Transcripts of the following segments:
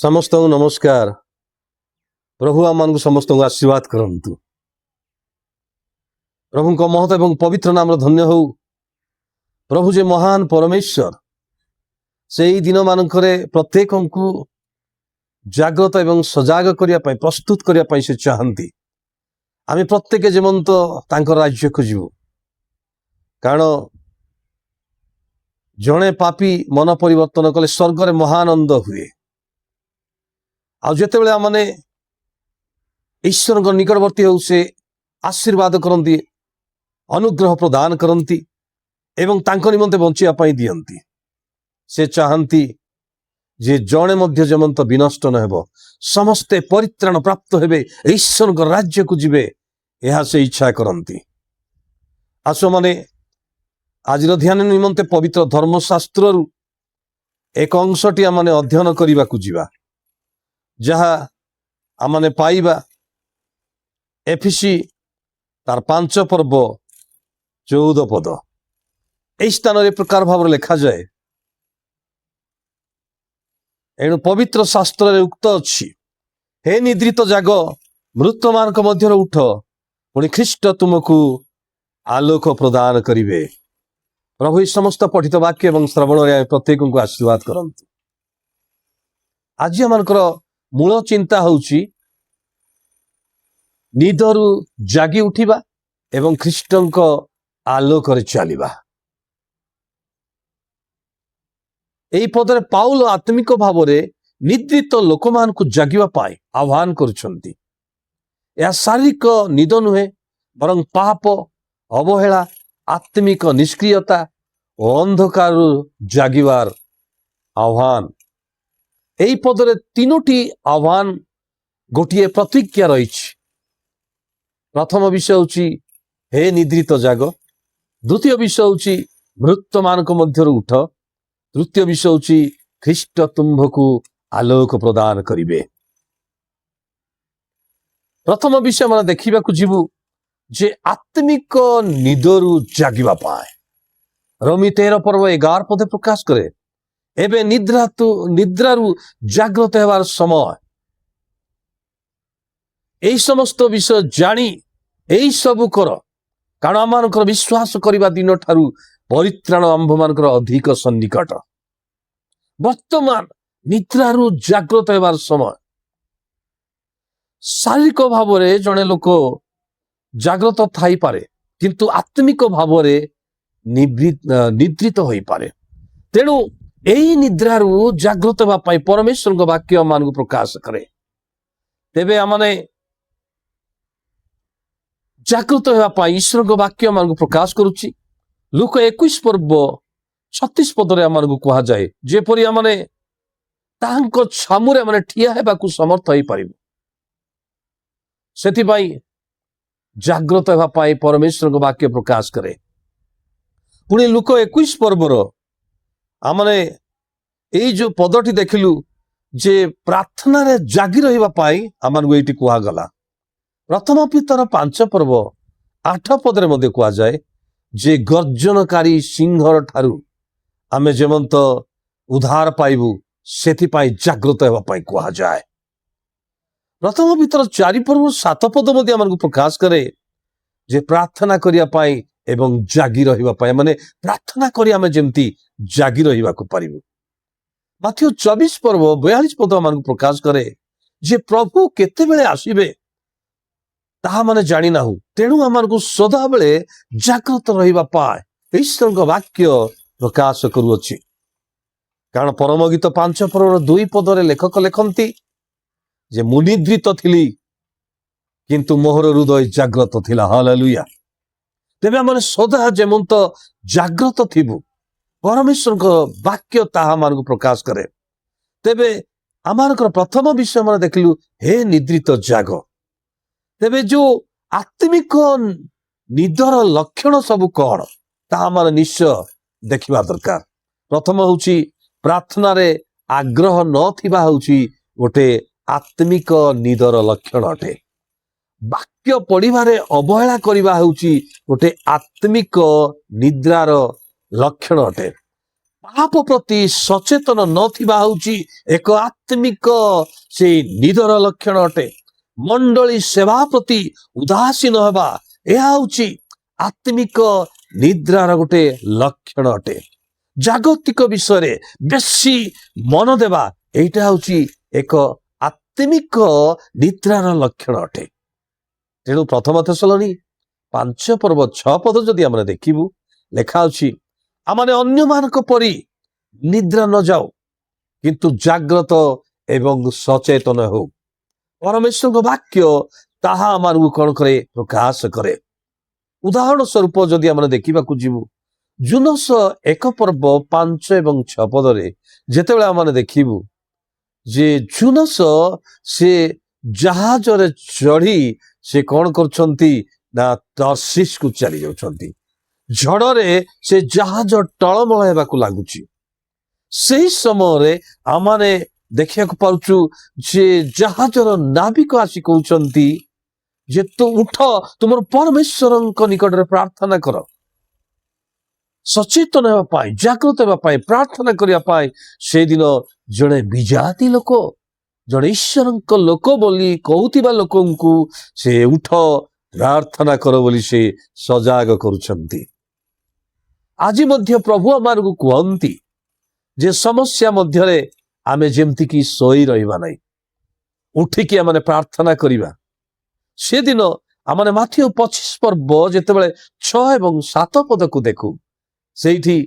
समस्त नमस्कार। प्रभु आम समस्त आशीर्वाद करंतु। प्रभु को महत एवं पवित्र नाम धन्य हो। प्रभु जे महान परमेश्वर से ही दिन मानकरे प्रत्येक को जागृत एवं सजाग करिया पई प्रस्तुत करिया पई से चाहंती। आमे प्रत्येक जीवंत तांकर राज्य को जीवु, कारण जड़े पापी मन परिवर्तन कले स्वर्ग रे महानंद हुए। आ जेते बेले आमने ईश्वर को निकटवर्ती हो से आशीर्वाद करती, अनुग्रह प्रदान करती एवं तांको निमंते बंचिया पाई दियंती। से चाहंती जे जड़े मध्य जमंत विनष्ट न हेबो, समस्ते परित्राण प्राप्त हेबे, ईश्वर को राज्य को जीवे, यह से इच्छा करती। आसो माने आज ध्यान निमंते पवित्र धर्मशास्त्र एक अंशटी आमने अध्ययन करने को जीवा, जहा आमने पाइबा एफिसी तार 5 पर्व 14 पद। ए स्थान रे प्रकार भाव लिखा जाए, एणु पवित्र शास्त्र रे उक्त अछि, हे निद्रित जाग, मृत मान मध्य उठ, पुणी ख्रीष्ट तुमको आलोक प्रदान करिवे। प्रभु ई समस्त पठित वाक्य एवं श्रवण रे प्रत्येक को आशीर्वाद करंतु। आज आमनकर मूल चिंता होउची निदरु जागी उठिबा एवं ख्रीष्टंक आलोक रे चलिबा। एई पदरे पाउल आत्मिक भाव रे निद्रित लोकमान को जागिबा पाई आह्वान करुछंती। या शारीरिक निद नुहे, बरं पाप, अवहेला, आत्मिक निष्क्रियता और अंधकार जागिवार आह्वान। एई पदरे तीनोटी आह्वान गोटिए प्रतिज्ञा रही। प्रथम विषय होची हे निद्रित जाग, द्वितीय विषय होची मृत मान मध्य उठ, तृतीय विषय होची ख्रीष्ट तुम्भको आलोक प्रदान करिवे। प्रथम विषय मन देखिबा को जीवु जे आत्मिक निदरु जागिबा पाए। रोमी 13 पर्व 11 पद प्रकाश करे, एबे निद्रारु जाग्रत हेबार समय। एई समस्त विषय जानी एई सबु कर, कारण आमानकर विश्वास करिबा दिन ठारू परित्राण आंभ मानकर अधिक सन्निकट। वर्तमान निद्रारु जाग्रत हेबार समय। शारीरिक भाव रे जने लोक जाग्रत थाई पारे, किंतु आत्मिक भाव रे निद्रित होई पारे। तेणु एई निद्रारु जाग्रत हेबा पई परमेश्वर को वाक्य मान को प्रकाश करे। तेबे आमने जागृत हेबा पई ईश्वर को वाक्य मान को प्रकाश करूची। लूका 21 पर्व 36 पदरे आमान को कहा जाए, जेपरि आमने तांको छामुरे आमने ठिया हेबा को समर्थ होई परिबो। सेति पई जागृत हेबा पई परमेश्वर को वाक्य प्रकाश करे। पुणी लूका 21 पर्वर आमने एई जो पदटी देखिलु जे प्रार्थना रे जागी रहिबा पाई आमान को एटी कुहा गला। प्रथम पितर 5 पर्व 8 पदरे मध्ये कुहा जाए जे गर्जनकारी सिंहर ठारू आमे जेमंत उद्धार पाइबु, सेति पाई जागृत हेबा पाई कुहा जाए। प्रथम पितर 4 पर्व 7 पद मध्ये आमान को प्रकाश करे जे प्रार्थना करिया पाई एवं जागी रहिबा पाई, माने प्रार्थना करी आमे जेमती जागी रहिबा को पारिबु। माथ्यू 24 पर्व 42 पद आमान को प्रकाश करे जे प्रभु केते बेले आसीबे ताहा माने जानी नाहु, तेणु आमान को सदा बेले जागृत रहिबा पाए ईश्वर को वाक्य प्रकाश करूअछि। कारण परम गीत 5 पर्व 2 पदरे लेखक लेखंती जे मुनिद्रित थिली किंतु मोहर हृदय जाग्रत थिला। हालेलुया। तेबे आमने सदा जेमंत जाग्रत थिबु, परमेश्वर को वाक्य ताहा मान को प्रकाश करे। तेबे आमानकर प्रथम विषय मन देखलु हे निद्रित जाग। तेबे जो आत्मिक निदर लक्षण सब कौन ताहा मान निश्चय देखिबा दरकार। प्रथम होची प्रार्थना रे आग्रह न थिबा होची गोटे आत्मिक निदर लक्षण अटे। वाक्य पढ़िबारे अवहेला करिबा होची गोटे आत्मिक निद्रार लक्षण अटे। ପାପ ପ୍ରତି ସଚେତନ ନଥିବା ହଉଛି ଏକ ଆତ୍ମିକ ସେଇ ନିଦର ଲକ୍ଷଣ ଅଟେ। ମଣ୍ଡଳୀ ସେବା ପ୍ରତି ଉଦାସୀନ ହେବା ଏହା ହଉଛି ଆତ୍ମିକ ନିଦ୍ରାର ଗୋଟେ ଲକ୍ଷଣ ଅଟେ। ଜାଗତିକ ବିଷୟରେ ବେଶୀ ମନ ଦେବା ଏଇଟା ହଉଛି ଏକ ଆତ୍ମିକ ନିଦ୍ରାର ଲକ୍ଷଣ ଅଟେ। ତେଣୁ ପ୍ରଥମ ଥେସଲୋନି 5:6 ଯଦି ଆମେ ଦେଖିବୁ, ଲେଖା ଅଛି ଆମେ ଅନ୍ୟମାନଙ୍କ ପରି ନିଦ୍ରା ନ ଯାଉ, କିନ୍ତୁ ଜାଗ୍ରତ ଏବଂ ସଚେତନ ହଉ। ପରମେଶ୍ୱରଙ୍କ ବାକ୍ୟ ତାହା ଆମକୁ କଣ କରେ? ପ୍ରକାଶ କରେ। ଉଦାହରଣ ସ୍ୱରୂପ ଯଦି ଆମେ ଦେଖିବାକୁ ଯିବୁ, ଜୁନସ 1:5-6 ଯେତେବେଳେ ଆମେ ଦେଖିବୁ ଯେ ଜୁନସ ସେ ଜାହାଜରେ ଚଢି ସେ କଣ କରୁଛନ୍ତି ନା ତର୍ଷିସକୁ ଚାଲି ଯାଉଛନ୍ତି। ଝଡରେ ସେ ଜାହାଜ ଟଳମଳ ହେବାକୁ ଲାଗୁଛି। ସେହି ସମୟରେ ଆମେ ଦେଖିବାକୁ ପାଉଛୁ ଯେ ଜାହାଜର ନାବିକ ଆସି କହୁଛନ୍ତି ଯେ ତୁ ଉଠ, ତୁମର ପରମେଶ୍ୱରଙ୍କ ନିକଟରେ ପ୍ରାର୍ଥନା କର। ସଚେତନ ହେବା ପାଇଁ, ଜାଗ୍ରତ ହେବା ପାଇଁ, ପ୍ରାର୍ଥନା କରିବା ପାଇଁ ସେଦିନ ଜଣେ ବିଜାତି ଲୋକ, ଜଣେ ଈଶ୍ୱରଙ୍କ ଲୋକ ବୋଲି କହୁଥିବା ଲୋକଙ୍କୁ ସେ ଉଠ ପ୍ରାର୍ଥନା କର ବୋଲି ସେ ସଜାଗ କରୁଛନ୍ତି। ଆଜି ମଧ୍ୟ ପ୍ରଭୁ ଆମକୁ କୁହନ୍ତି ଯେ ସମସ୍ୟା ମଧ୍ୟରେ ଆମେ ଯେମିତିକି ଶୋଇ ରହିବା ନାହିଁ, ଉଠିକି ଆମେ ପ୍ରାର୍ଥନା କରିବା। ସେଦିନ ଆମେ ମାଥିଉ 25 ଯେତେବେଳେ 6 ଏବଂ 7 ଦେଖୁ, ସେଇଠି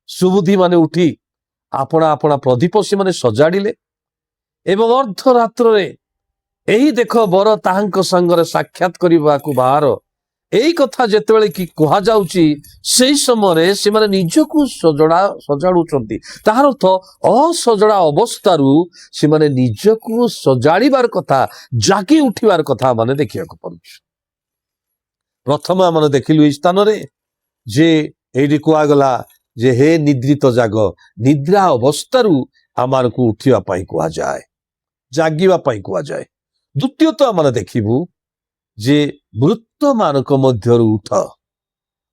ସୁବୁଦ୍ଧି ମାନେ ଉଠି ଆପଣା ଆପଣା ପ୍ରଦୀପ ସେମାନେ ସଜାଡ଼ିଲେ ଏବଂ ଅର୍ଦ୍ଧରାତ୍ରରେ ଏହି ଦେଖ ବର ତାହାଙ୍କ ସାଙ୍ଗରେ ସାକ୍ଷାତ କରିବାକୁ ବାହାର, ଏଇ କଥା ଯେତେବେଳେ କି କୁହାଯାଉଛି, ସେଇ ସମୟରେ ସେମାନେ ନିଜକୁ ସଜାଡୁଛନ୍ତି। ତାହାର ଅର୍ଥ ଅସଜଡ଼ା ଅବସ୍ଥାରୁ ସେମାନେ ନିଜକୁ ସଜାଡ଼ିବାର କଥା, ଜାଗି ଉଠିବାର କଥା ମାନେ ଦେଖିବାକୁ ପାଉଛୁ। ପ୍ରଥମେ ଆମେ ଦେଖିଲୁ ଏଇ ସ୍ଥାନରେ ଯେ ଏଇଠି କୁହାଗଲା ଯେ ହେ ନିଦ୍ରିତ ଜାଗ, ନିଦ୍ରା ଅବସ୍ଥାରୁ ଆମକୁ ଉଠିବା ପାଇଁ କୁହାଯାଏ, ଜାଗିବା ପାଇଁ କୁହାଯାଏ। ଦ୍ୱିତୀୟତଃ ଆମେ ଦେଖିବୁ ଯେ ମୃତ ମାନଙ୍କ ମଧ୍ୟରୁ ଉଠ।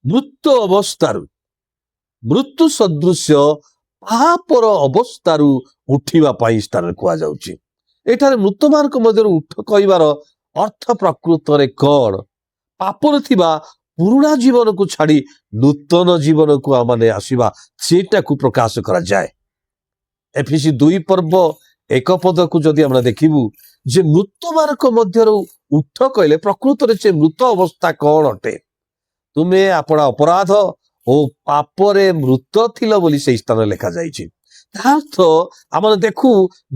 ମୃତ ଅବସ୍ଥାରୁ, ମୃତ୍ୟୁ ସଦୃଶ୍ୟ ପାପର ଅବସ୍ଥାରୁ ଉଠିବା ପାଇଁ ସ୍ଥାନରେ କୁହାଯାଉଛି। ଏଠାରେ ମୃତ ମାନଙ୍କ ମଧ୍ୟରୁ ଉଠ କହିବାର ଅର୍ଥ ପ୍ରକୃତରେ କଣ? ପାପରେ ଥିବା ପୁରୁଣା ଜୀବନକୁ ଛାଡି ନୂତନ ଜୀବନକୁ ଆମେ ଆସିବା, ସେଇଟାକୁ ପ୍ରକାଶ କରାଯାଏ। ଏଫେସୀ 2:1 ଯଦି ଆମେ ଦେଖିବୁ ଯେ ମୃତ ମାନଙ୍କ ମଧ୍ୟରୁ ଉଠ କହିଲେ ପ୍ରକୃତରେ ସେ ମୃତ ଅବସ୍ଥା କଣ ଅଟେ? ତୁମେ ଆପଣା ଅପରାଧ ଓ ପାପରେ ମୃତ ଥିଲ ବୋଲି ସେଇ ସ୍ଥାନରେ ଲେଖାଯାଇଛି। ତା ଅର୍ଥ ଆମେ ଦେଖୁ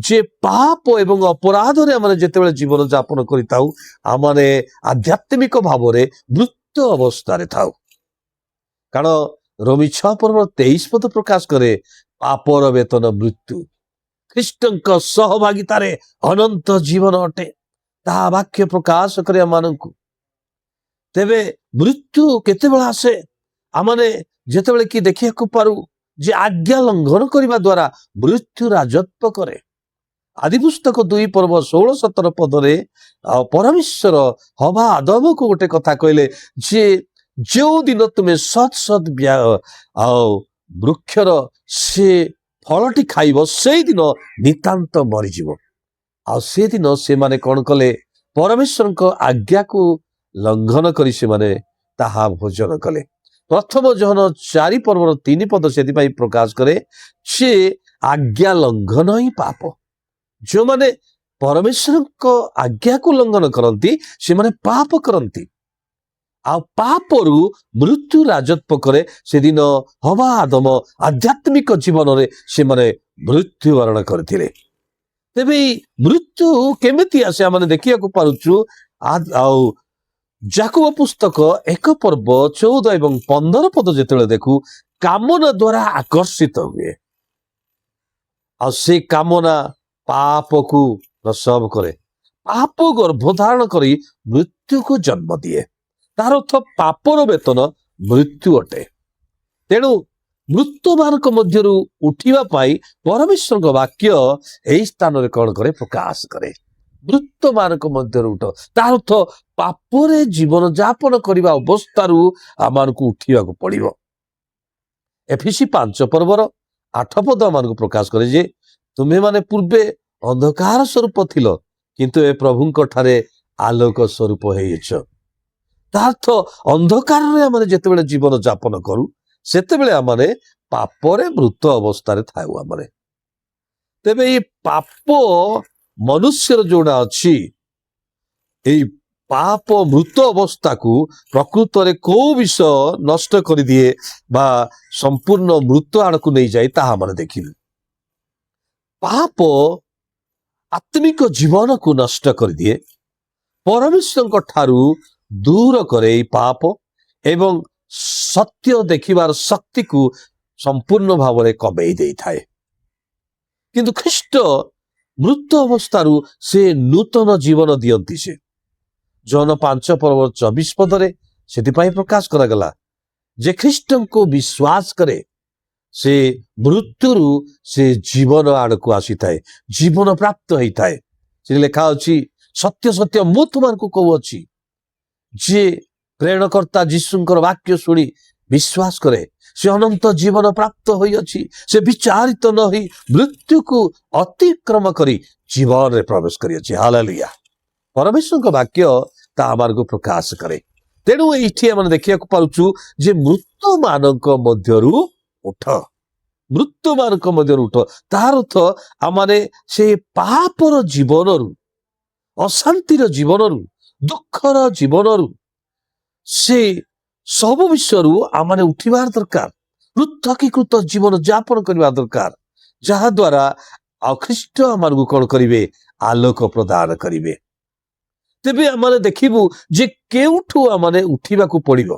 ଯେ ପାପ ଏବଂ ଅପରାଧରେ ଆମେ ଯେତେବେଳେ ଜୀବନ ଯାପନ କରିଥାଉ, ଆମେ ଆଧ୍ୟାତ୍ମିକ ଭାବରେ ମୃତ ଅବସ୍ଥାରେ ଥାଉ। କାରଣ ରୋମୀ 6:23 ପ୍ରକାଶ କରେ ପାପର ବେତନ ମୃତ୍ୟୁ, ଖ୍ରୀଷ୍ଟଙ୍କ ସହଭାଗିତାରେ ଅନନ୍ତ ଜୀବନ ଅଟେ। ତାହା ବାକ୍ୟ ପ୍ରକାଶ କରେ ଆମମାନଙ୍କୁ। ତେବେ ମୃତ୍ୟୁ କେତେବେଳେ ଆସେ? ଆମେ ଯେତେବେଳେ କି ଦେଖିବାକୁ ପାରୁ ଯେ ଆଜ୍ଞା ଲଙ୍ଘନ କରିବା ଦ୍ୱାରା ମୃତ୍ୟୁ ରାଜତ୍ଵ କରେ। ଆଦି ପୁସ୍ତକ 2:16-17 ପରମେଶ୍ୱର ହବା ଆଦମକୁ ଗୋଟେ କଥା କହିଲେ ଯେ ଯେଉଁ ଦିନ ତୁମେ ସତ୍ ଆଉ ବୃକ୍ଷର ସେ ଫଳଟି ଖାଇବ, ସେଇଦିନ ନିତାନ୍ତ ମରିଯିବ। ଆଉ ସେଦିନ ସେମାନେ କଣ କଲେ? ପରମେଶ୍ୱରଙ୍କ ଆଜ୍ଞାକୁ ଲଙ୍ଘନ କରି ସେମାନେ ତାହା ଭୋଜନ କଲେ। ପ୍ରଥମ ଜହନ 4:3 ସେଥିପାଇଁ ପ୍ରକାଶ କରେ ସେ ଆଜ୍ଞା ଲଙ୍ଘନ ହିଁ ପାପ। ଯେଉଁମାନେ ପରମେଶ୍ୱରଙ୍କ ଆଜ୍ଞାକୁ ଲଙ୍ଘନ କରନ୍ତି ସେମାନେ ପାପ କରନ୍ତି। ଆଉ ପାପରୁ ମୃତ୍ୟୁ ରାଜତ୍ଵ କରେ। ସେଦିନ ହବା ଆଦମ ଆଧ୍ୟାତ୍ମିକ ଜୀବନରେ ସେମାନେ ମୃତ୍ୟୁବରଣ କରିଥିଲେ। ତେବେ ମୃତ୍ୟୁ କେମିତି ଆସେ ଆମେ ଦେଖିବାକୁ ପାରୁଛୁ। ଆଉ ଯାକୋବ ପୁସ୍ତକ 1:14 ଏବଂ 15 ଯେତେବେଳେ ଦେଖୁ, କାମନା ଦ୍ୱାରା ଆକର୍ଷିତ ହୁଏ ଆଉ ସେ କାମନା ପାପକୁ ପ୍ରସବ କରେ। ପାପ ଗର୍ଭ ଧାରଣ କରି ମୃତ୍ୟୁକୁ ଜନ୍ମ ଦିଏ। ତାର ଅର୍ଥ ପାପର ବେତନ ମୃତ୍ୟୁ ଅଟେ। ତେଣୁ ମୃତ୍ୟୁମାନଙ୍କ ମଧ୍ୟରୁ ଉଠିବା ପାଇଁ ପରମେଶ୍ୱରଙ୍କ ବାକ୍ୟ ଏହି ସ୍ଥାନରେ କଣ କରେ? ପ୍ରକାଶ କରେ। ମୃତ୍ୟୁମାନଙ୍କ ମଧ୍ୟରୁ ଉଠ, ତାର ଅର୍ଥ ପାପରେ ଜୀବନ ଯାପନ କରିବା ଅବସ୍ଥାରୁ ଆମମାନଙ୍କୁ ଉଠିବାକୁ ପଡିବ। ଏଫେସୀ 5 8 ପଦ ଆମକୁ ପ୍ରକାଶ କରେ ଯେ ତୁମେ ମାନେ ପୂର୍ବେ ଅନ୍ଧକାର ସ୍ୱରୂପ ଥିଲ କିନ୍ତୁ ଏ ପ୍ରଭୁଙ୍କ ଠାରେ ଆଲୋକ ସ୍ୱରୂପ ହେଇଛ। ତା ଅର୍ଥ ଅନ୍ଧକାରରେ ଆମେ ଯେତେବେଳେ ଜୀବନ ଯାପନ କରୁ ସେତେବେଳେ ଆମେ ପାପରେ ମୃତ ଅବସ୍ଥାରେ ଥାଉ। ଆମେ ତେବେ ଏଇ ପାପ ମନୁଷ୍ୟର ଯୋଉଟା ଅଛି, ଏଇ ପାପ ମୃତ ଅବସ୍ଥାକୁ ପ୍ରକୃତରେ କୋଉ ବିଷୟ ନଷ୍ଟ କରିଦିଏ ବା ସମ୍ପୂର୍ଣ୍ଣ ମୃତ ଆଡକୁ ନେଇଯାଏ ତାହା ଆମେ ଦେଖିଲୁ। ପାପ ଆତ୍ମିକ ଜୀବନକୁ ନଷ୍ଟ କରିଦିଏ, ପରମେଶ୍ୱରଙ୍କ ଠାରୁ ଦୂର କରେ ଏଇ ପାପ ଏବଂ ସତ୍ୟ ଦେଖିବାର ଶକ୍ତିକୁ ସମ୍ପୂର୍ଣ୍ଣ ଭାବରେ କମେଇ ଦେଇଥାଏ। କିନ୍ତୁ ଖ୍ରୀଷ୍ଟ ମୃତ ଅବସ୍ଥାରୁ ସେ ନୂତନ ଜୀବନ ଦିଅନ୍ତି। ସେ ଜନ 5:24 ସେଥିପାଇଁ ପ୍ରକାଶ କରାଗଲା ଯେ ଖ୍ରୀଷ୍ଟଙ୍କୁ ବିଶ୍ୱାସ କରେ ସେ ମୃତ୍ୟୁରୁ ସେ ଜୀବନ ଆଡକୁ ଆସିଥାଏ, ଜୀବନ ପ୍ରାପ୍ତ ହେଇଥାଏ। ସେ ଲେଖା ଅଛି, ସତ୍ୟ ସତ୍ୟ ମୁଁ ତୁମକୁ କହୁଅଛି, ଯିଏ ପ୍ରେରଣକର୍ତ୍ତା ଯୀଶୁଙ୍କର ବାକ୍ୟ ଶୁଣି ବିଶ୍ୱାସ କରେ ସେ ଅନନ୍ତ ଜୀବନ ପ୍ରାପ୍ତ ହୋଇଅଛି। ସେ ବିଚାରିତ ନ ହୋଇ ମୃତ୍ୟୁକୁ ଅତିକ୍ରମ କରି ଜୀବନରେ ପ୍ରବେଶ କରିଅଛି। ହାଲେଲୁୟା। ପରମେଶ୍ୱରଙ୍କ ବାକ୍ୟ ତା ଆମକୁ ପ୍ରକାଶ କରେ। ତେଣୁ ଏଇଠି ଆମେ ଦେଖିବାକୁ ପାଉଛୁ ଯେ ମୃତମାନଙ୍କ ମଧ୍ୟରୁ ଉଠ, ମୃତ୍ୟୁମାନଙ୍କ ମଧ୍ୟରୁ ଉଠ। ତାର ଅର୍ଥ ଆମେ ସେ ପାପର ଜୀବନରୁ, ଅଶାନ୍ତିର ଜୀବନରୁ, ଦୁଃଖର ଜୀବନରୁ, ସେ ସବୁ ବିଷୟରୁ ଆମେ ଉଠିବାର ଦରକାର। ପୃଥକୀକୃତ ଜୀବନ ଯାପନ କରିବା ଦରକାର, ଯାହା ଦ୍ୱାରା ଖ୍ରୀଷ୍ଟ ଆମକୁ କଣ କରିବେ? ଆଲୋକ ପ୍ରଦାନ କରିବେ। ତେବେ ଆମେ ଦେଖିବୁ ଯେ କେଉଁଠୁ ଆମେ ଉଠିବାକୁ ପଡିବ।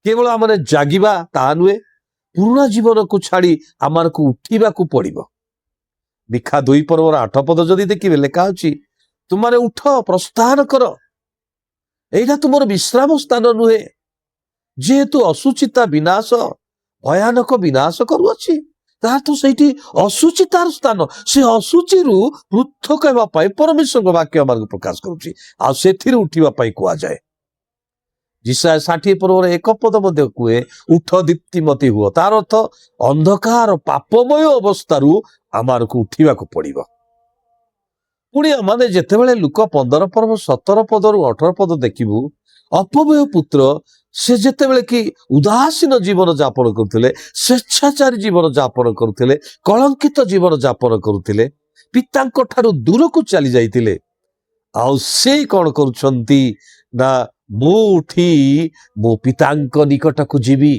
କେବଳ ଆମେ ଜାଗିବା ତାହା ନୁହେଁ, ପୁରୁଣା ଜୀବନକୁ ଛାଡି ଆମକୁ ଉଠିବାକୁ ପଡିବ। ମିଖା 2:8 ଯଦି ଦେଖିବେ ଲେଖା ଅଛି, ତୁମେ ଉଠ ପ୍ରସ୍ଥାନ କର, ଏଇଟା ତୁମର ବିଶ୍ରାମ ସ୍ଥାନ ନୁହେଁ, ଯେହେତୁ ଅସୁଚିତା ବିନାଶ ଭୟାନକ ବିନାଶ କରୁଅଛି। ତାହାଠୁ ସେଇଠି ଅସୁଚିତାର ସ୍ଥାନ, ସେ ଅସୁଚିରୁ ପୃଥକ ହେବା ପାଇଁ ପରମେଶ୍ୱରଙ୍କ ବାକ୍ୟ ଆମକୁ ପ୍ରକାଶ କରୁଛି, ଆଉ ସେଥିରୁ ଉଠିବା ପାଇଁ କୁହାଯାଏ। ଯିଶାୟା 60:1 ମଧ୍ୟ କୁହେ, ଉଠ ଦୀପ୍ତିମତୀ ହୁଅ। ତାର ଅର୍ଥ ଅନ୍ଧକାର ପାପମୟ ଅବସ୍ଥାରୁ ଆମକୁ ଉଠିବାକୁ ପଡିବ। ପୁଣି ଆମେ ଯେତେବେଳେ ଲୁକ 15:17-18 ଦେଖିବୁ, ଅପମୟ ପୁତ୍ର ସେ ଯେତେବେଳେ କି ଉଦାସୀନ ଜୀବନ ଯାପନ କରୁଥିଲେ, ସ୍ୱେଚ୍ଛାଚାରୀ ଜୀବନ ଯାପନ କରୁଥିଲେ, କଳଙ୍କିତ ଜୀବନ ଯାପନ କରୁଥିଲେ, ପିତାଙ୍କ ଠାରୁ ଦୂରକୁ ଚାଲି ଯାଇଥିଲେ, ଆଉ ସେ କଣ କରୁଛନ୍ତି ନା, ମୁଁ ଉଠି ମୋ ପିତାଙ୍କ ନିକଟକୁ ଯିବି,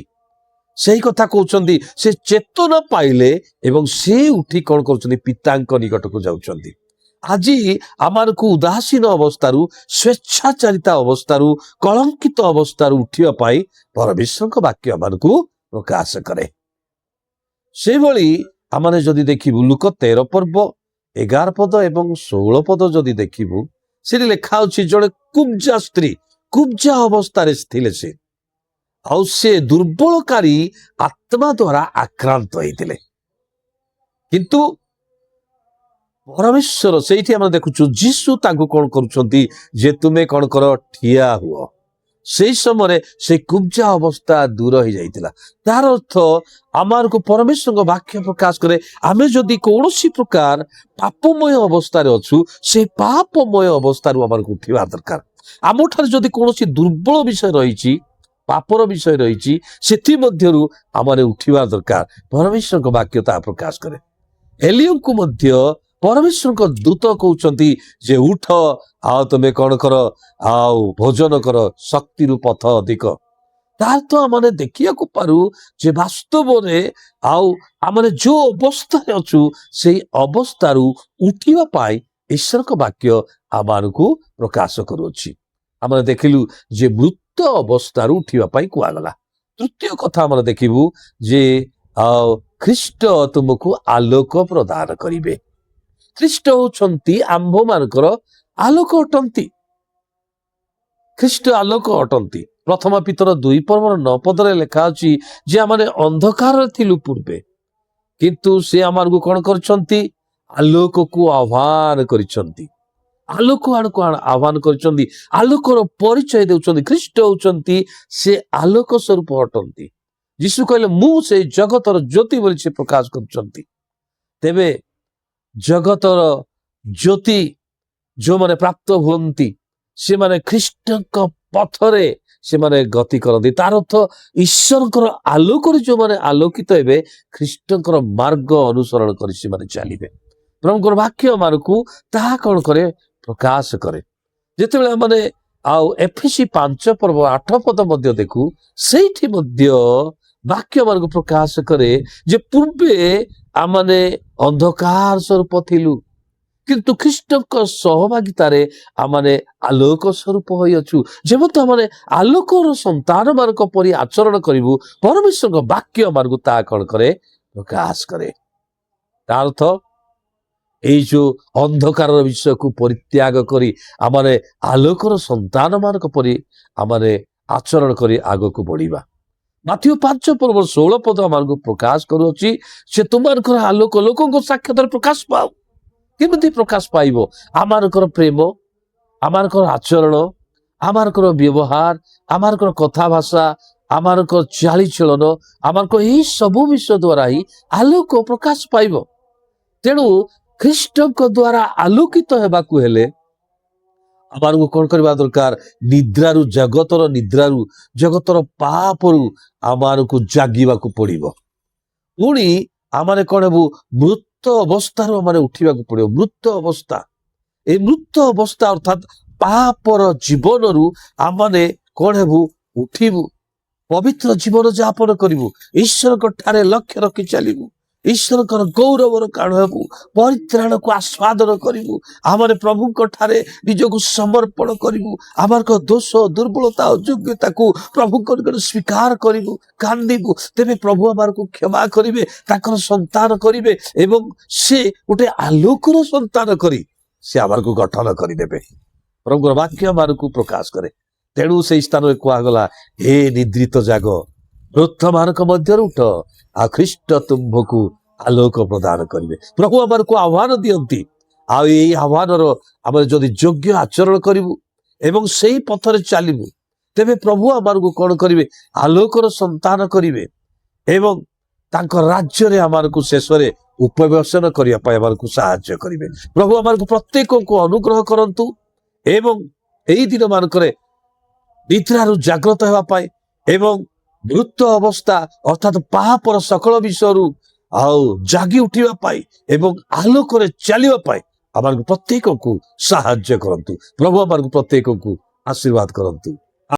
ସେଇ କଥା କହୁଛନ୍ତି। ସେ ଚେତନା ପାଇଲେ ଏବଂ ସେ ଉଠି କଣ କରୁଛନ୍ତି? ପିତାଙ୍କ ନିକଟକୁ ଯାଉଛନ୍ତି। ଆଜି ଆମକୁ ଉଦାସୀନ ଅବସ୍ଥାରୁ, ସ୍ୱେଚ୍ଛାଚାରିତା ଅବସ୍ଥାରୁ, କଳଙ୍କିତ ଅବସ୍ଥାରୁ ଉଠିବା ପାଇଁ ପରମେଶ୍ୱରଙ୍କ ବାକ୍ୟ ଆମକୁ ପ୍ରକାଶ କରେ। ସେଭଳି ଆମେ ଯଦି ଦେଖିବୁ ଲୁକ 13:11 ଏବଂ 16 ଯଦି ଦେଖିବୁ, ସେଠି ଲେଖା ଅଛି, ଜଣେ କୁବ୍ଜା ସ୍ତ୍ରୀ, କୁବ୍ଜା ଅବସ୍ଥାରେ ଥିଲେ ସେ, ଆଉ ସେ ଦୁର୍ବଳକାରୀ ଆତ୍ମା ଦ୍ୱାରା ଆକ୍ରାନ୍ତ ହେଇଥିଲେ। କିନ୍ତୁ ପରମେଶ୍ୱର ସେଇଠି ଆମେ ଦେଖୁଛୁ ଯୀଶୁ ତାଙ୍କୁ କଣ କରୁଛନ୍ତି ଯେ ତୁମେ କଣ କର? ଠିଆ ହୁଅ। ସେଇ ସମୟରେ ସେ କୁବ୍ଜା ଅବସ୍ଥା ଦୂର ହେଇଯାଇଥିଲା। ତାର ଅର୍ଥ ଆମକୁ ପରମେଶ୍ୱରଙ୍କ ବାକ୍ୟ ପ୍ରକାଶ କରେ, ଆମେ ଯଦି କୌଣସି ପ୍ରକାର ପାପମୟ ଅବସ୍ଥାରେ ଅଛୁ, ସେ ପାପମୟ ଅବସ୍ଥାରୁ ଆମକୁ ଉଠିବା ଦରକାର। ଆମଠାରେ ଯଦି କୌଣସି ଦୁର୍ବଳ ବିଷୟ ରହିଛି, ପାପର ବିଷୟ ରହିଛି, ସେଥିମଧ୍ୟରୁ ଆମେ ଉଠିବା ଦରକାର। ପରମେଶ୍ୱରଙ୍କ ବାକ୍ୟ ତାହା ପ୍ରକାଶ କରେ। ଏଲିୟଙ୍କୁ ମଧ୍ୟ ପରମେଶ୍ୱରଙ୍କ ଦୂତ କହୁଛନ୍ତି ଯେ ଉଠ, ଆଉ ତମେ କଣ କର? ଆଉ ଭୋଜନ କର, ଶକ୍ତିରୁ ପଥ ଅଧିକ। ତାର ତ ଆମେ ଦେଖିବାକୁ ପାରୁ ଯେ ବାସ୍ତବରେ ଆଉ ଆମେ ଯୋଉ ଅବସ୍ଥାରେ ଅଛୁ, ସେଇ ଅବସ୍ଥାରୁ ଉଠିବା ପାଇଁ ଈଶ୍ୱରଙ୍କ ବାକ୍ୟ ଆମକୁ ପ୍ରକାଶ କରୁଅଛି। ଆମେ ଦେଖିଲୁ ଯେ ମୃତ ଅବସ୍ଥାରୁ ଉଠିବା ପାଇଁ କୁହାଗଲା। ତୃତୀୟ କଥା ଆମେ ଦେଖିବୁ ଯେ ଖ୍ରୀଷ୍ଟ ତୁମକୁ ଆଲୋକ ପ୍ରଦାନ କରିବେ। ଖ୍ରୀଷ୍ଟ ହଉଛନ୍ତି ଆମ୍ଭମାନଙ୍କର ଆଲୋକ ଅଟନ୍ତି। ଖ୍ରୀଷ୍ଟ ଆଲୋକ ଅଟନ୍ତି। ପ୍ରଥମ ପିତର 2:9 ଲେଖା ଅଛି ଯେ ଆମେ ଅନ୍ଧକାରରେ ଥିଲୁ ପୂର୍ବେ, କିନ୍ତୁ ସେ ଆମକୁ କଣ କରିଛନ୍ତି? ଆଲୋକକୁ ଆହ୍ୱାନ କରିଛନ୍ତି। ଆଲୋକ ଆଡକୁ ଆହ୍ୱାନ କରିଛନ୍ତି, ଆଲୋକର ପରିଚୟ ଦେଉଛନ୍ତି। ଖ୍ରୀଷ୍ଟ ହଉଛନ୍ତି ସେ ଆଲୋକ ସ୍ୱରୂପ ଅଟନ୍ତି। ଯୀଶୁ କହିଲେ ମୁଁ ସେଇ ଜଗତର ଜ୍ୟୋତି ବୋଲି ସେ ପ୍ରକାଶ କରୁଛନ୍ତି। ତେବେ ଜଗତର ଜ୍ୟୋତି ଯୋଉମାନେ ପ୍ରାପ୍ତ ହୁଅନ୍ତି ସେମାନେ ଖ୍ରୀଷ୍ଟଙ୍କ ପଥରେ ସେମାନେ ଗତି କରନ୍ତି। ତାର ଅର୍ଥ ଈଶ୍ୱରଙ୍କର ଆଲୋକରେ ଯୋଉମାନେ ଆଲୋକିତ ହେବେ ଖ୍ରୀଷ୍ଟଙ୍କର ମାର୍ଗ ଅନୁସରଣ କରି ସେମାନେ ଚାଲିବେ। ପ୍ରଭୁଙ୍କର ବାକ୍ୟ ମାନଙ୍କୁ ତାହା କଣ କରେ? ପ୍ରକାଶ କରେ। ଯେତେବେଳେ ଆମେ ଆଉ ଏଫେସୀ 5 ପର୍ବ 8 ପଦ ମଧ୍ୟ ଦେଖୁ, ସେଇଠି ମଧ୍ୟ ବାକ୍ୟ ମାନଙ୍କୁ ପ୍ରକାଶ କରେ ଯେ ପୂର୍ବେ ଆମେ ଅନ୍ଧକାର ସ୍ୱରୂପ ଥିଲୁ, କିନ୍ତୁ ଖ୍ରୀଷ୍ଟଙ୍କ ସହଭାଗିତାରେ ଆମେ ଆଲୋକ ସ୍ୱରୂପ ହୋଇଅଛୁ। ଯେମିତି ଆମେ ଆଲୋକର ସନ୍ତାନ ମାନଙ୍କ ପରି ଆଚରଣ କରିବୁ, ପରମେଶ୍ୱରଙ୍କ ବାକ୍ୟ ମାନଙ୍କୁ ତାହା କଣ କରେ? ପ୍ରକାଶ କରେ। ତା ଅର୍ଥ ଏଇ ଯୋଉ ଅନ୍ଧକାରର ବିଷୟକୁ ପରିତ୍ୟାଗ କରି ଆମେ ଆଲୋକର ସନ୍ତାନ ମାନଙ୍କ ପରି ଆମେ ଆଚରଣ କରି ଆଗକୁ ବଢିବା। ମାଥିଉ 5 ପର୍ବ 16 ପଦ ଆମକୁ ପ୍ରକାଶ କରୁଅଛି ସେ ତୁମମାନଙ୍କର ଆଲୋକ ଲୋକଙ୍କ ସାକ୍ଷାତରେ ପ୍ରକାଶ ପାଉ। କେମିତି ପ୍ରକାଶ ପାଇବ? ଆମମାନଙ୍କର ପ୍ରେମ, ଆମମାନଙ୍କର ଆଚରଣ, ଆମମାନଙ୍କର ବ୍ୟବହାର, ଆମମାନଙ୍କର କଥା ଭାଷା, ଆମମାନଙ୍କର ଚାଳିଚଳନ, ଆମମାନଙ୍କର ଏହି ସବୁ ବିଷୟ ଦ୍ୱାରା ହିଁ ଆଲୋକ ପ୍ରକାଶ ପାଇବ। ତେଣୁ ଖ୍ରୀଷ୍ଟଙ୍କ ଦ୍ୱାରା ଆଲୋକିତ ହେବାକୁ ହେଲେ ଆମମାନଙ୍କୁ କଣ କରିବା ଦରକାର? ନିଦ୍ରାରୁ, ଜଗତର ପାପରୁ ଆମମାନଙ୍କୁ ଜାଗିବାକୁ ପଡିବ। ପୁଣି ଆମେ କଣ ହେବୁ? ମୃତ ଅବସ୍ଥାରୁ ଆମେ ଉଠିବାକୁ ପଡିବ। ମୃତ ଅବସ୍ଥା, এই ମୃତ ଅବସ୍ଥା ଅର୍ଥାତ ପାପର ଜୀବନରୁ ଆମେ କଣ ହେବୁ? ଉଠିବୁ। ପବିତ୍ର ଜୀବନ ଯାପନ କରିବୁ। ଈଶ୍ୱରଙ୍କ ଠାରେ ଲକ୍ଷ୍ୟ ରଖି ଚାଲିବୁ। ଈଶ୍ୱରଙ୍କର ଗୌରବର କାରଣ ହେବୁ। ପରିତ୍ରାଣକୁ ଆସ୍ୱାଦନ କରିବୁ। ଆମେ ପ୍ରଭୁଙ୍କ ଠାରେ ନିଜକୁ ସମର୍ପଣ କରିବୁ। ଆମର ଦୋଷ, ଦୁର୍ବଳତା, ଅଯୋଗ୍ୟତାକୁ ପ୍ରଭୁଙ୍କ ନିକଟରେ ସ୍ୱୀକାର କରିବୁ, କାନ୍ଦିବୁ। ତେବେ ପ୍ରଭୁ ଆମକୁ କ୍ଷମା କରିବେ, ତାଙ୍କର ସନ୍ତାନ କରିବେ ଏବଂ ସେ ଗୋଟେ ଆଲୋକର ସନ୍ତାନ କରି ସେ ଆମକୁ ଗଠନ କରିଦେବେ। ପ୍ରଭୁଙ୍କର ବାକ୍ୟ ଆମକୁ ପ୍ରକାଶ କରେ। ତେଣୁ ସେଇ ସ୍ଥାନରେ କୁହାଗଲା, ହେ ନିଦ୍ରିତ ଜାଗ, ବୃଦ୍ଧମାନଙ୍କ ମଧ୍ୟରୁ ଉଠ, ଆଉ ଖ୍ରୀଷ୍ଟ ତୁମ୍ଭକୁ ଆଲୋକ ପ୍ରଦାନ କରିବେ। ପ୍ରଭୁ ଆମକୁ ଆହ୍ୱାନ ଦିଅନ୍ତି। ଆଉ ଏଇ ଆହ୍ୱାନର ଆମେ ଯଦି ଯୋଗ୍ୟ ଆଚରଣ କରିବୁ ଏବଂ ସେଇ ପଥରେ ଚାଲିବୁ, ତେବେ ପ୍ରଭୁ ଆମକୁ କଣ କରିବେ? ଆଲୋକର ସନ୍ତାନ କରିବେ ଏବଂ ତାଙ୍କ ରାଜ୍ୟରେ ଆମକୁ ଶେଷରେ ଉପବେଶନ କରିବା ପାଇଁ ଆମକୁ ସାହାଯ୍ୟ କରିବେ। ପ୍ରଭୁ ଆମକୁ ପ୍ରତ୍ୟେକଙ୍କୁ ଅନୁଗ୍ରହ କରନ୍ତୁ ଏବଂ ଏଇ ଦିନ ମାନଙ୍କରେ ନିଦ୍ରାରୁ ଜାଗ୍ରତ ହେବା ପାଇଁ ଏବଂ ମୃତ ଅବସ୍ଥା ଅର୍ଥାତ ପାପର ସକଳ ବିଷୟରୁ ଆଉ ଜାଗି ଉଠିବା ପାଇଁ ଏବଂ ଆଲୋକରେ ଚାଲିବା ପାଇଁ ଆମକୁ ପ୍ରତ୍ୟେକଙ୍କୁ ସାହାଯ୍ୟ କରନ୍ତୁ। ପ୍ରଭୁ ଆମକୁ ପ୍ରତ୍ୟେକଙ୍କୁ ଆଶୀର୍ବାଦ କରନ୍ତୁ।